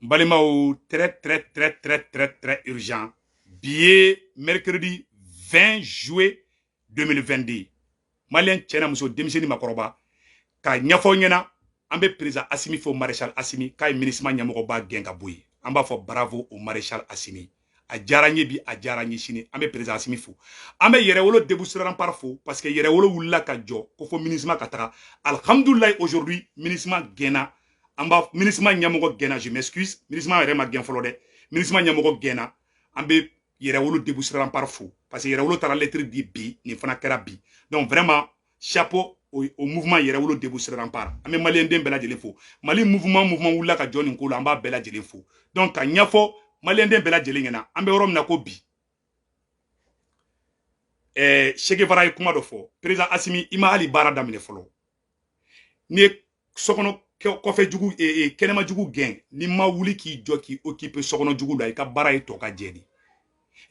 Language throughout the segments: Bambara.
Balimao, très urgent. Billet mercredi 20 juillet 2022. Malien Tchena Mousso Demiseni Makoroba. Ka nyafo nyena, ambe président Assimi fo maréchal Assimi, ka ministre Nyamokoba Genga Bouy. Amba fo bravo au maréchal Assimi. A djaranye bi a djaranye chini, ambe président Assimi fo. Ambe yere wolo déboussera par fo, parce que yere wolo wula ka jo, kofo ministre katara. Alhamdoulilah aujourd'hui, ministre Gena. Amba ministre Nyamogo Gena, je m'excuse. Ministre Rema Gen Folode. Ministre Nyamogo Gena. Ambe yere wolo déboussera par fo. Parce que yere wolo tara lettre di bi, ni fana kera bi. Donc vraiment, chapeau au mouvement yere wolo déboussera rempart. Ambe malien den bela jele fo. Mali mouvement wula ka John Nkolo amba bela jele fo. Donc ka nyafo malien den bela jele ngena. Ambe orom na ko bi. Che Guevara kuma do fo. Président Assimi ima ali bara damine folo. Ni sokono kofe jugu kenema jugu gen ni ma wuli ki jo ki occuper sokono jugu la ka bara e to ka jedi.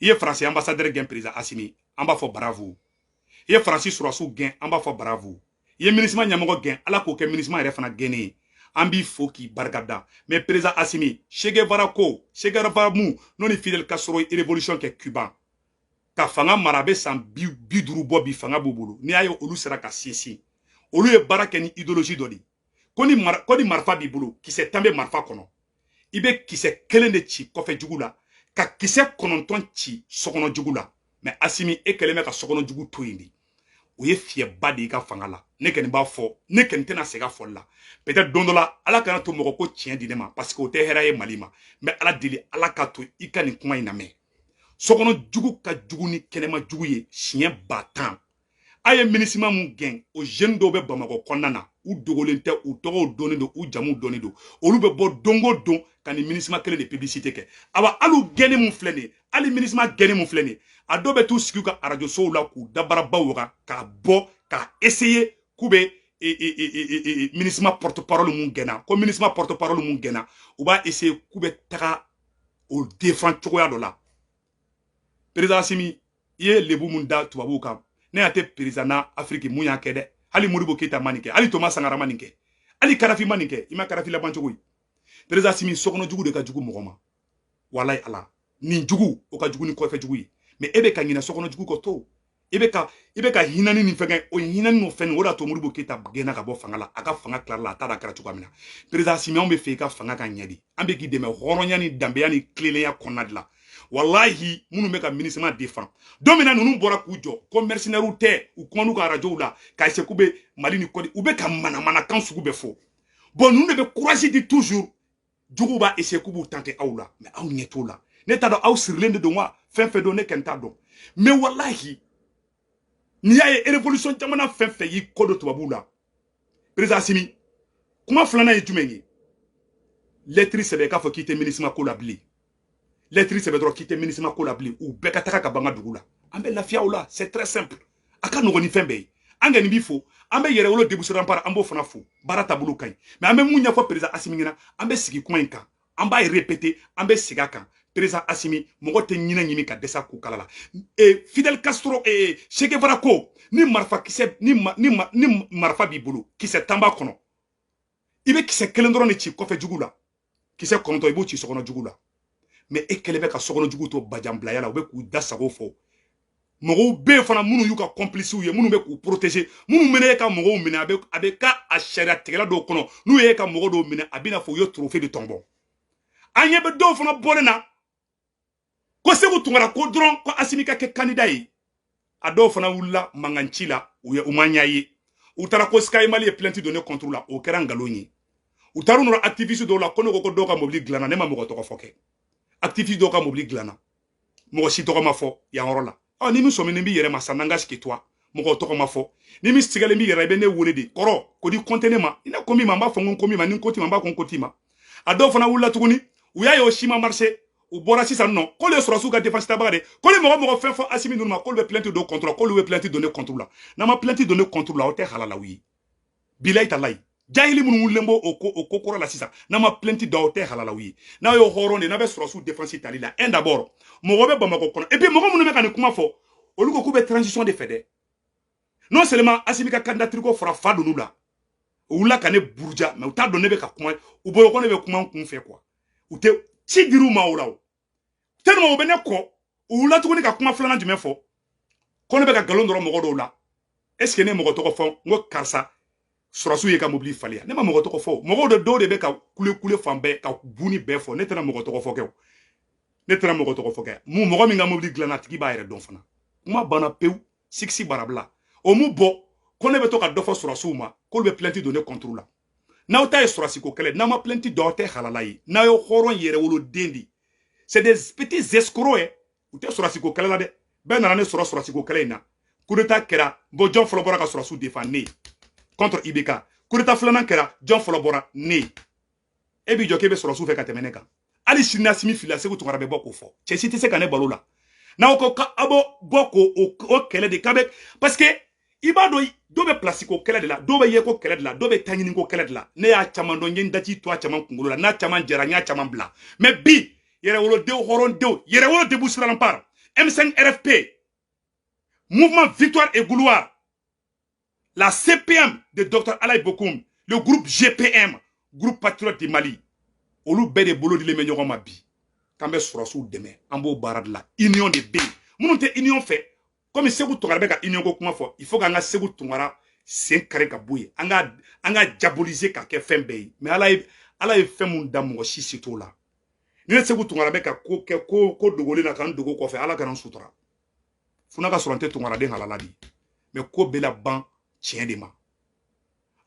Ye français ambassadeur gen président Assimi amba fo bravo. Ye Francis Sourassou gen amba fo bravo. Ye ministre Nyamogo gen ala ko ke ministre re fana gene. Ambi fo ki bargada. Mais président Assimi, Che Guevara mu non ni Fidel Castro et révolution ke Cuba. Ka fanga marabe san biduru bo bi fanga bubulu. Ni ayo olu sera ka sisi. Olu ye barake ni idéologie dodi. Koni marfa bibulu ki se tambe marfa kono. Ibe ki se kelen de ci kofe jugula. Ka ki se kononton ci sokono jugula. Mais Assimi e keleme ka sokono jugu toyindi. Ou ye fie badi ka fanga la. Ne ken ba fo, ne ken tena sega fo la. Peut-être dondola ala kana to moko ko tien dinema parce que o te hera ye malima. Mais ala dili ala ka to ikani kuma ina me. Sokono jugu ka jugu ni kenema jugu ye chien batan. Aye minisima mun gen o jeune do be Bamako konnana ou dogolente ou togo doni do ou jamu doni do. Olu be bo dongo don kan ni minisima kele de publicité ke. Aba alu gene mun flene, ali minisima gene mun flene. Ado be tout siku ka radio so la ku dabara bawoga ka bo ka essayer kube minisima porte-parole mun gena. Ko minisima porte-parole mun gena, ou ba essayer kube taka o défend chokoya do la. Président Assimi, ye lebu mun da tubabu ka ne ate président Afrique munya kede ali Modibo Keita manike ali Thomas Sankara manike ali Karafi manike ima Karafi la banchogo président Assimi sokono jugu de ka jugu mogoma wallahi ala ni jugu o ka jugu ni ko fe jugu mais ebe ka ngina sokono jugu ko to ebe ka hinani ni fenga o hinani no fen wala to Modibo Keita gena ka bo fangala aka fanga klar la tada kara chuko amina président Assimi on be fe ka fanga ka nyadi ambe ki deme horonya ni dambe ya ni klele ya konadla wallahi munu me ka ministre défend domina nunu bora kujo ko mercenaire te ou konu ka radio la ka se kube mali ni kodi ube ka mana kan sugu be fo bon nous ne be courage di toujours jugu ba ese kubu tante awla mais aw nyeto la ne ta do aw sirlende do moi fin do ne kenta do mais wallahi ni ya révolution jamana fin yi kodo to babula président Assimi kuma flana yi tumengi lettre sebe ka fo kite ministre ko labli lettre c'est bedro quitter ministre ko labli ou bekataka ka banga dugula ambe la fiaoula c'est très simple aka no ni fembe anga ni bifo ambe yere wolo déboussera par ambo fana fo barata bulu kay mais ambe munya fo président Assimi ngina ambe sigi kuma inka amba y répéter ambe siga kan président Assimi mogo te nyina nyimi ka desa ku kalala et Fidel Castro et Che Guevara ko ni marfa kise ni marfa bibulu kise tamba kono ibe kise kelendro ni ci ko fe jugula kise konto ibo ci sokono jugula mais e kelebe ka sokono jugu to bajambla yala be ku dasago fo mogo be fana munu yu ka complice ye munu be ku protéger munu mene ka mogo mene abe ka a sharia tegela do kono nu ye ka mogo do mene abina fo yo trophée de tombeau anye be do fana bolena ko segu tungara ko dron ko Assimi ka ke candidat yi ado fana wulla manganchila u umanya yi utara ko Sky Mali e plainte donné contre la o kerangalonyi utaru no activiste do la kono ko do ka mobili glana ne ma mogo to ko foke activiste do ka mobili glana mo si to ma fo ya horola ah ni mi so mi bi yere masananga ski toi mo to ma fo ni mi stigale mi yere be ne wole de koro ko di contene ma ina komi ma ba fo ngon komi ma ni koti ma ba kon koti ma ado fana wula tuguni u ya yo shima marché u bora sisa no ko le sura suka défense tabare ko le mo fe fo Assimi numa ko le plainte do contrôle ko le plainte donné contrôle la na ma plainte donné contrôle la o te halala wi bilay talay jahili mun lembo o kora la sisa na ma plainte do te halala wi na yo horonde na be sura su défense tali la un d'abord mo be Bamako kono et puis mo mun me kan kuma fo oluko ku be transition de fede non seulement Assimi ka candidature ko fora fa donu la ou la kané bourja mais ta donné be ka kuma ou bolo ko ne be kuma kun fait quoi u tɛ ci dir'u ma o la o tellement u bɛ ne kɔ u wulila tuguni ka kuma filanan jumɛn fɔ ko ne bɛ ka nkalon dɔrɔn mɔgɔ dɔw la est ce que ne mɔgɔ tɔgɔ fɔ n ko karisa surasiw ye ka mobili falen ne ma mɔgɔ tɔgɔ fɔ mɔgɔw de dɔw de bɛ ka kule fan bɛɛ ka buni bɛɛ fɔ ne tɛna mɔgɔ tɔgɔ fɔ kɛ ne tɛna mɔgɔ tɔgɔ fɔ kɛ mɔgɔ min ka mobili dilanna tigi b'a yɛrɛ dɔn fana kuma banna pewu siksi barabila o mu bɔ ko ne bɛ to ka dɔ fɔ surasiw ma k'olu bɛ plainte don ne contre la n'aw ta ye surasiko kɛlɛ n'aw ma plainte dɔn aw tɛ halala ye n'aw ye hɔrɔn yɛrɛ woloden de c'est des petits escrocs ye u tɛ surasiko kɛlɛ la dɛ bɛɛ nana ne sɔrɔ surasiko kɛlɛ in na coup d'état kɛra bon jɔn fɔlɔ bɔra ka surasiw défend ne contre IBK coup d'état filanan kɛra jɔn fɔlɔ bɔra ne e b'i jɔ k'e bɛ surasiw fɛ ka tɛmɛ ne kan hali sini Asimi filila Segu Tunkara bɛ bɔ k'o fɔ cɛ si tɛ se ka ne balo la n'aw ko k'a bɔ k'o kɛlɛ de k'a bɛ parce que i b'a dɔn dɔw bɛ place ko kɛlɛ de la dɔw bɛ ye ko kɛlɛ de la dɔw bɛ taɲini ko kɛlɛ de la ne y'a caman dɔn n ye n daji to a caman kunkolo la n'a caman jɛra n y'a caman bila mais bi yɛrɛwolodenw hɔrɔndenw yɛrɛwolo debout sur l'empare M5 RFP Mouvement Victoire et Gouloir la CPM de Dr Alain Bokoum le groupe GPM groupe patriote du Mali olu bɛɛ de bolo dilen bɛ ɲɔgɔn ma bi k'an bɛ surasiw dɛmɛ an b'o baara de la union de bɛ yen minnu tɛ union fɛ comme Segu Tunkara bɛ ka union ko kuma fɔ il faut qu'an ka Segu Tunkara sen kari ka bɔ yen an ka diaboliser ka kɛ fɛn bɛɛ ye mais ala ye fɛn mun da mɔgɔ si se t'o la ni ne Segu Tunkara bɛ ka ko kɛ ko dogolen na k'an dogo kɔfɛ ala kana n sutura fo n'a ka sɔrɔ n tɛ Tunkaraden halala de mais ko bɛ laban tiɲɛ de ma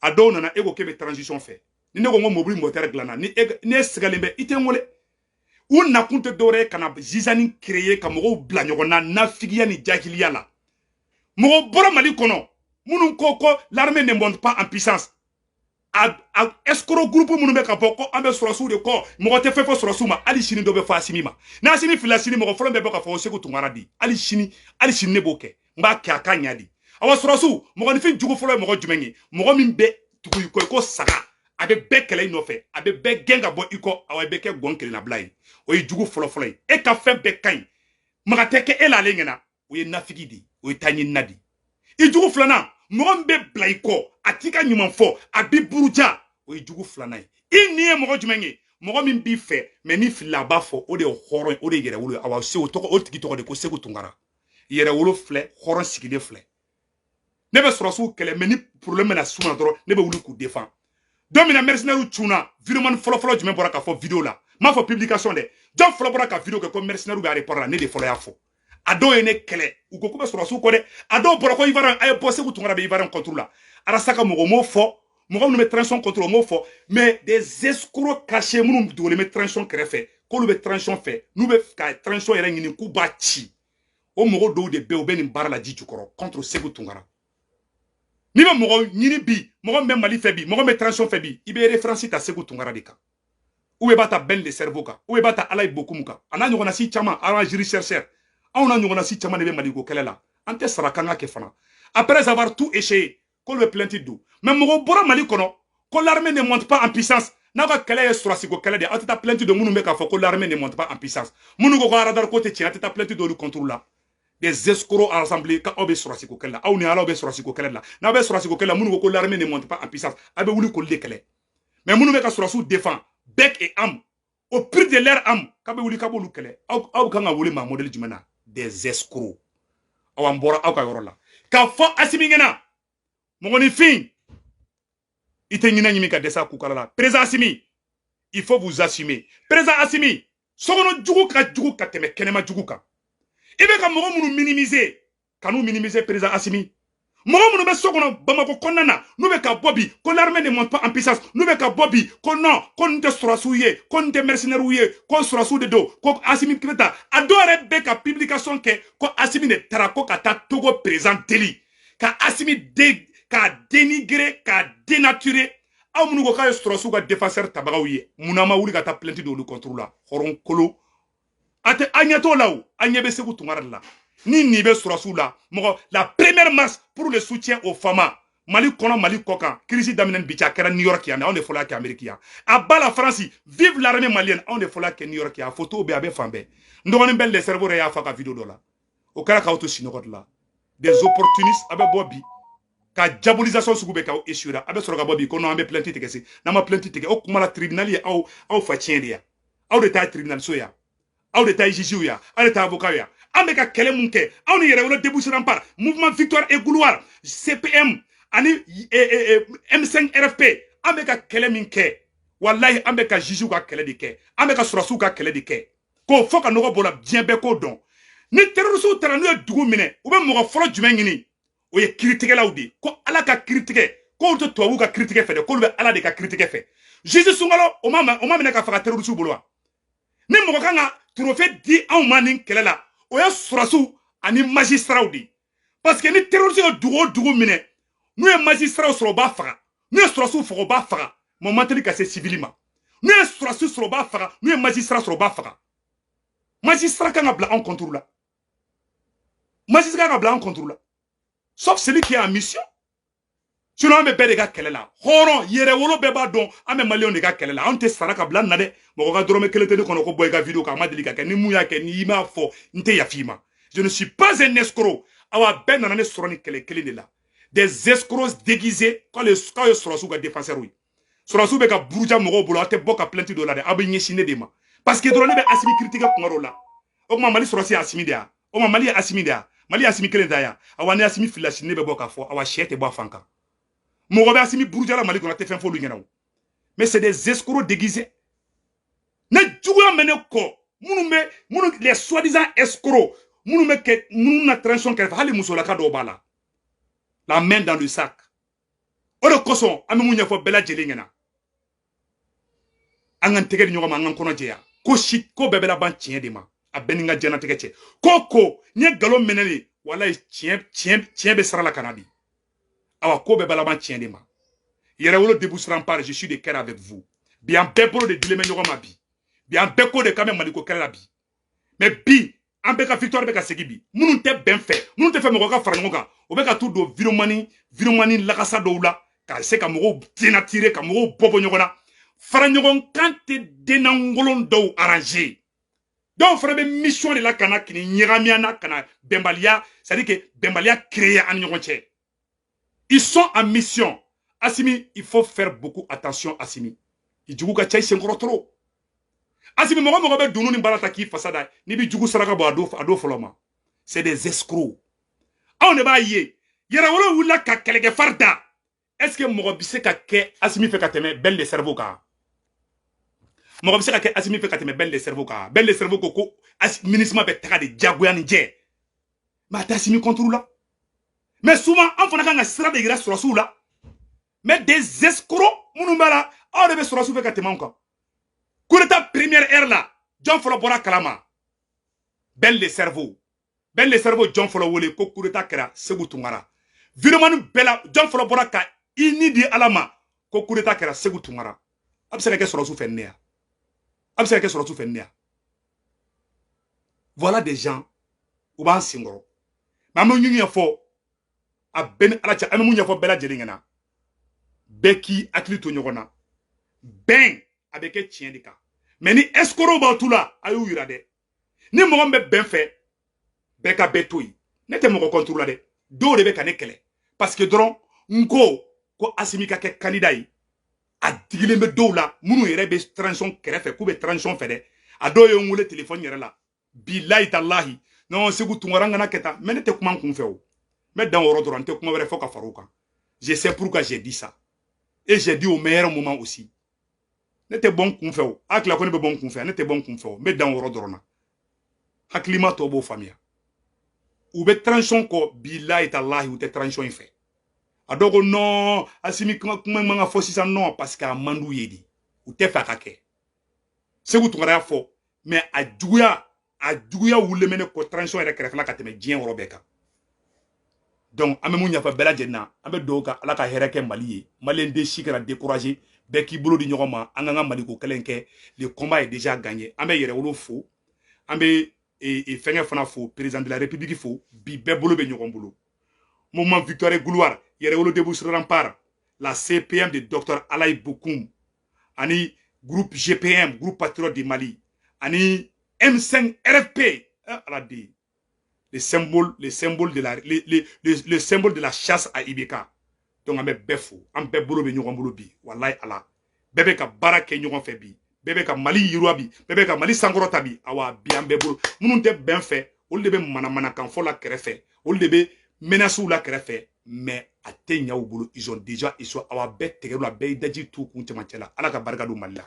a dɔw nana e ko k'e bɛ transition fɛ ni ne ko n ko mobili moteur dilanna ni e sigalen bɛ i tɛ n wele u nakun tɛ dɔwɛrɛ ye ka na zizani créer ka mɔgɔw bila ɲɔgɔn na nafigiya ni jahiliya la mɔgɔ bɔra Mali kɔnɔ minnu ko l'armée ne monte pas en puissance a escroc groupe minnu bɛ ka bɔ ko an bɛ surasiw de kɔ mɔgɔ tɛ fɛn fɔ surasiw ma hali sini dɔ bɛ fɔ Asimi ma n'a Asimi filila sini mɔgɔ fɔlɔ bɛ bɔ ka fɔ Segu Tunkara di hali sini ne b'o kɛ n b'a kɛ a ka ɲa di awa surasiw mɔgɔnifin jugu fɔlɔ ye mɔgɔ jumɛn ye mɔgɔ min bɛ tugu i kɔ i ko saga a bɛ bɛɛ kɛlɛ i nɔfɛ a bɛ bɛɛ gɛn ka bɔ i kɔ awa i bɛ kɛ gɔn kelenabila ye o ye jugu fɔlɔ ye e ka fɛn bɛɛ ka ɲi maga tɛ kɛ e la ale ɲɛna o ye nafigi de o ye taɲinina de i jugu filanan mɔgɔ min bɛ bila i kɔ a t'i ka ɲuman fɔ a b'i buruja o ye jugu filanan ye i nin ye mɔgɔ jumɛn ye mɔgɔ min b'i fɛ mais ni filila a b'a fɔ o de ye hɔrɔn o de ye yɛrɛwolo ye awa o tigi tɔgɔ de ko Segu Tunkara yɛrɛwolo filɛ hɔrɔn sigilen filɛ ne bɛ surasiw kɛlɛ mais ni problème bɛna s'u ma dɔrɔn ne bɛ wuli k'u défend don min na mercenaires cunna vidéoman fɔlɔ jumɛn bɔra ka fɔ vidéo la m'a fɔ publication dɛ jɔn fɔlɔ bɔra ka vidéo kɛ ko mercenaires bɛ aéroport la ne de fɔlɔ y'a fɔ a dɔw ye ne kɛlɛ u ko k'u bɛ surasiw kɔ dɛ a dɔw bɔra ko Ivoirien a ye bɔ Segu Tunkara bɛ Ivoirien contre la Arasaka mɔgɔ m'o fɔ mɔgɔ minnu bɛ transition contre o m'o fɔ mais des escrocs cachés minnu dogolen bɛ transition kɛrɛfɛ k'olu bɛ transition fɛ n'u bɛ ka transition yɛrɛ ɲini k'u b'a ci o mɔgɔ dɔw de bɛ yen u bɛ nin baara la ji jukɔrɔ contre Segu Tunkara n'i bɛ mɔgɔ ɲini bi mɔgɔ min bɛ Mali fɛ bi mɔgɔ min bɛ transition fɛ bi i bɛ référence ta Segu Tunkara de kan ou b'a ta Ben de cerveau kan ou b'a ta Alain Bokoum kan a n'a ɲɔgɔnna si caman arrangeur chercheur anw n'a ɲɔgɔnna si caman de bɛ Maliko kɛlɛ la an tɛ sara kan ka kɛ fana après avoir tout essayé k'olu bɛ plainte don mais mɔgɔ bɔra Mali kɔnɔ ko l'armée ne monte pas en puissance n'aw ka kɛlɛ ye surasiko kɛlɛ de aw tɛ taa plainte don minnu bɛ k'a fɔ ko l'armée ne monte pas en puissance minnu ko radar ko tɛ tiɲɛ a tɛ taa plainte don olu contre la des escrocs assemblés k'aw bɛ surasiko kɛlɛ la aw ni ala bɛ surasiko kɛlɛ la n'aw bɛ surasiko kɛlɛ la minnu ko l'armée ne monte pas en puissance a bɛ wuli k'olu de kɛlɛ mais minnu bɛ ka surasiw défend bec et âme au prix de leur âme k'a bɛ wuli k'a b'olu kɛlɛ aw kan ka wele maa modèle jumɛn na des escrocs aw an bɔra aw ka yɔrɔ la k'a fɔ Asimi ɲɛna mɔgɔninfin i tɛ ɲinɛ ɲimi ka dɛsɛ a kukala la président Asimi il faut vous assumer président Asimi sokɔnɔ jugu ka jugu ka tɛmɛ kɛnɛma jugu kan i bɛ ka mɔgɔ minnu minimiser ka n'u minimiser président Asimi mɔgɔ minnu bɛ so kɔnɔ Bamako kɔnɔna na n'u bɛ ka bɔ bi ko l'armée ne monte pas en puissance n'u bɛ ka bɔ bi ko non ko nin tɛ surasiw ye ko nin tɛ mercenaires ye ko surasiw de don ko Asimi Kirita a dɔw yɛrɛ bɛ ka publication kɛ ko Asimi de taara ko ka taa Togo président deli ka Asimi k'a dénigrer k'a dénaturer aw minnu ko k'a ye surasiw ka défenseur tabagaw ye munna ma wuli ka taa plainte d'olu contre la hɔrɔn kolo a tɛ a ɲɛ t'o la o a ɲɛ bɛ Segu Tunkara de la ni nin bɛ surasiw la mɔgɔ la première marche pour le soutien aux femmes Mali kɔnɔ Mali kɔ kan crise daminɛ bi cɛ a kɛra New York yan anw de fɔlɔ kɛ Amérique yan a ba la France vive l'armée malienne anw de fɔlɔ kɛ New York yan a photo bɛ a bɛ fan bɛɛ n dɔgɔnin bɛ le cerveau yɛrɛ y'a fɔ ka vidéo dɔ la o kɛra k'aw to sinɔgɔ de la des opportunistes a bɛ bɔ bi ka diabolisation sugu bɛ k'aw échouer a bɛ sɔrɔ ka bɔ bi ko non an bɛ plainte tigɛ se n'an ma plainte tigɛ o kuma la tribunal ye aw fa tiɲɛ de ya aw de ta tribunal so ya aw de ta juge ya aw de ta avocat ya an bɛ ka kɛlɛ mun kɛ aw ni yɛrɛ wolo débouché par mouvement victoire et gloire CPM ani M5 RFP an bɛ ka kɛlɛ min kɛ wallahi an bɛ ka juge ka kɛlɛ de kɛ an bɛ ka sɔrɔsiw ka kɛlɛ de kɛ k'o fɔ ka nɔgɔ bɔ la diɲɛ bɛɛ k'o dɔn ni terroriste taara n'u ye dugu minɛ u bɛ mɔgɔ fɔlɔ jumɛn ɲini o ye kiritigɛlaw de ko ala ka kiritigɛ k'olu tɛ tubabuw ka kiritigɛ fɛ dɛ k'olu bɛ ala de ka kiritigɛ fɛ juge Sunkalo o ma minɛ ka faga terroriste bolo wa ni mɔgɔ kan ka trophée di anw ma nin kɛlɛ la o ye sɔrɔsiw ani magistrats de parce que ni terroriste ye dugu o dugu minɛ n'u ye magistrats sɔrɔ u b'a faga n'u ye sɔrɔsiw faga u b'a faga ma manteli ka se civil ma n'u ye sɔrɔsi sɔrɔ u b'a faga n'u ye magistrat sɔrɔ u b'a faga magistrat kan ka bila anw contre la magistrat kan ka bila anw contre la sauf celui qui est en mission sinon an bɛ bɛɛ de ka kɛlɛ la hɔrɔn yɛrɛwolo bɛɛ b'a dɔn an bɛ maliyɛnw de ka kɛlɛ la anw tɛ sara ka bila nin na dɛ mɔgɔ ka dɔrɔmɛ kelen tɛ ne kɔnɔ ko bɔ i ka vidéo kan a ma deli ka kɛ ni mun y'a kɛ n'i m'a fɔ n tɛ yafi ma je ne suis pas un escroc awa bɛɛ nana ne sɔrɔ ni kɛlɛ kelen de la des escrocs déguisés k'aw ye sɔrɔsiw ka défenseurs ye sɔrɔsiw bɛ ka buruja mɔgɔw bolo aw tɛ bɔ ka plainte dɔ la dɛ aw bɛ ɲɛsin ne de ma parce que dɔrɔn ne bɛ Asimi critiquer kuma dɔw la o tuma Mali sɔrɔsi ye Asimi de ya o tuma Mali ye Asimi de ya Mali ye Asimi kelen da ya awa ni Asimi filila sini ne bɛ bɔ k'a fɔ awa sɛ tɛ bɔ a fan kan mɔgɔ bɛ Asimi buruja la Mali kɔnɔ a tɛ fɛn f'olu ɲɛna o mais c'est des escrocs déguisés ne juguya mɛ ne kɔ minnu les soi-disant escrocs minnu bɛ kɛ minnu na transition kɛrɛfɛ hali musolaka dɔw b'a la la main dans le sac o de kosɔn an bɛ mun ɲɛfɔ bɛɛ lajɛlen ɲɛna an k'an tɛgɛ di ɲɔgɔn ma an k'an kɔnɔ jɛya ko bɛɛ bɛ laban tiɲɛ de ma a bɛɛ ni n ka diɲɛlatigɛ cɛ ko n ye nkalon minɛ de walayi tiɲɛ bɛ sara la ka na di awa ko bɛɛ bɛ laban tiɲɛ de ma yɛrɛwolo débouché par je suis de cœur avec vous bi an bɛɛ bolo de dilen bɛ ɲɔgɔn ma bi an bɛɛ ko de kan bɛ Maliko kɛlɛ la bi mais bi an bɛɛ ka victoire bɛ ka segin bi minnu tɛ bɛn fɛ minnu tɛ fɛ mɔgɔ ka fara ɲɔgɔn kan o bɛ ka t'u don viromani lagasa dɔw la ka se ka mɔgɔw dénaturer ka mɔgɔw bɔ ɲɔgɔn na fara ɲɔgɔn kan tɛ denangolon dɔw arranger dɔw fana bɛ mission de la ka na kini ɲagamiya na ka na bɛnbaliya c'est à dire que bɛnbaliya créer an ni ɲɔgɔn cɛ ils sont en mission Asimi il faut faire beaucoup attention Asimi i jugu ka ca i senkɔrɔ trop Asimi mɔgɔ bɛ dunu ni baara ta k'i fasa da n'i bɛ jugu saraka bɔ a do fɔlɔ ma c'est des escrocs anw de b'a ye yɛrɛwolo wulila ka kɛlɛkɛ fari da est-ce que mɔgɔ bɛ se ka kɛ Asimi fɛ ka tɛmɛ Belle de cerveau kan mɔgɔ bɛ se ka kɛ Asimi fɛ ka tɛmɛ Belle de cerveau kan Belle de cerveau ko MINUSMA bɛ taga de diyagoya ni jɛ mais a tɛ Asimi contre la mais souvent an fana kan ka sira de yira sɔrɔsiw la mais des escrocs minnu b'a la aw de bɛ sɔrɔsiw fɛ ka tɛmɛ anw kan coup d'état première heure la jɔn fɔlɔ bɔra kalama Belle de cerveau jɔn fɔlɔ wele ko coup d'état kɛra Segu Tunkara viremani bɛɛ la jɔn fɔlɔ bɔra ka i ni di ala ma ko coup d'état kɛra Segu Tunkara a bɛ se ka kɛ sɔrɔsiw fɛ ne ya a bɛ se ka kɛ sɔrɔsiw fɛ ne ya voilà des gens u b'an senkɔrɔ mais an bɛ mun ɲɛfɔ a bɛɛ ni ala cɛ an bɛ mun ɲɛfɔ bɛɛ lajɛlen ɲɛna bɛɛ k'i hakili to ɲɔgɔn na bɛn a bɛ kɛ tiɲɛ de kan mais ni escrocs b'aw tu la a y'u yira dɛ ni mɔgɔ min bɛ bɛn fɛ bɛɛ ka bɛɛ to yen ne tɛ mɔgɔ contre la dɛ dɔw de bɛ ka ne kɛlɛ parce que dɔrɔn n ko Asimi ka kɛ candidat ye a digilen bɛ dɔw la minnu yɛrɛ bɛ transition kɛrɛfɛ k'u bɛ transition fɛ dɛ a dɔw ye n wele téléphone yɛrɛ la bilahi talahi non Segu Tunkara n kana kɛ tan mais ne tɛ kuma n kun fɛ o n bɛ dan o yɔrɔ dɔrɔn n tɛ kuma wɛrɛ fɔ ka fara o kan je sais pourquoi j'ai dit ça et j'ai dit au meilleur moment aussi ne tɛ bɔ n kun fɛ o a tila ko ne bɛ bɔ n kun fɛ ne tɛ bɔ n kun fɛ o n bɛ dan o yɔrɔ dɔrɔn na hakilima tɔw b'o faamuya u bɛ transition kɔ bilahi talahi u tɛ transition in fɛ a dɔw ko non Asimi kuma man ka fɔ sisan non parce que a man d'u ye de u tɛ fɛ a ka kɛ Segu Tunkara y'a fɔ mais a juguya wulilen bɛ ne kɔ transition yɛrɛ kɛrɛfɛla ka tɛmɛ diɲɛ yɔrɔ bɛɛ kan donc an bɛ mun ɲɛfɔ bɛɛ lajɛlen na an bɛ dugawu kɛ ala ka hɛrɛ kɛ Mali ye maliyɛn den si kana décourager bɛɛ k'i bolo di ɲɔgɔn ma an k'an ka Maliko kɛlɛ in kɛ le combat est déjà gagné an bɛ yɛrɛwolo fo an bɛ fɛngɛ fana fo président de la république fo bi bɛɛ bolo bɛ ɲɔgɔn bolo mouvement victoire et gloire yɛrɛwolo débouché par la CPM de docteur Alain Bokoum ani groupe GPM groupe patriote du Mali ani M5 RFP ala de le symbole de la chasse à Ibeka donc an bɛ bɛɛ fo an bɛɛ bolo bɛ ɲɔgɔn bolo bi wallahi ala bɛɛ bɛ ka baara kɛ ɲɔgɔn fɛ bi bɛɛ bɛ ka Mali yiriwa bi bɛɛ bɛ ka Mali sankɔrɔta bi awa bi an bɛɛ bolo minnu tɛ bɛn fɛ olu de bɛ manamanakan fɔ la kɛrɛfɛ olu de bɛ menaces la kɛrɛfɛ mais a tɛ ɲɛ u bolo ils ont déjà ils sont awa bɛɛ tigɛr'u la bɛɛ y'i daji t'u kun cɛmancɛ la Ala ka barika don Mali la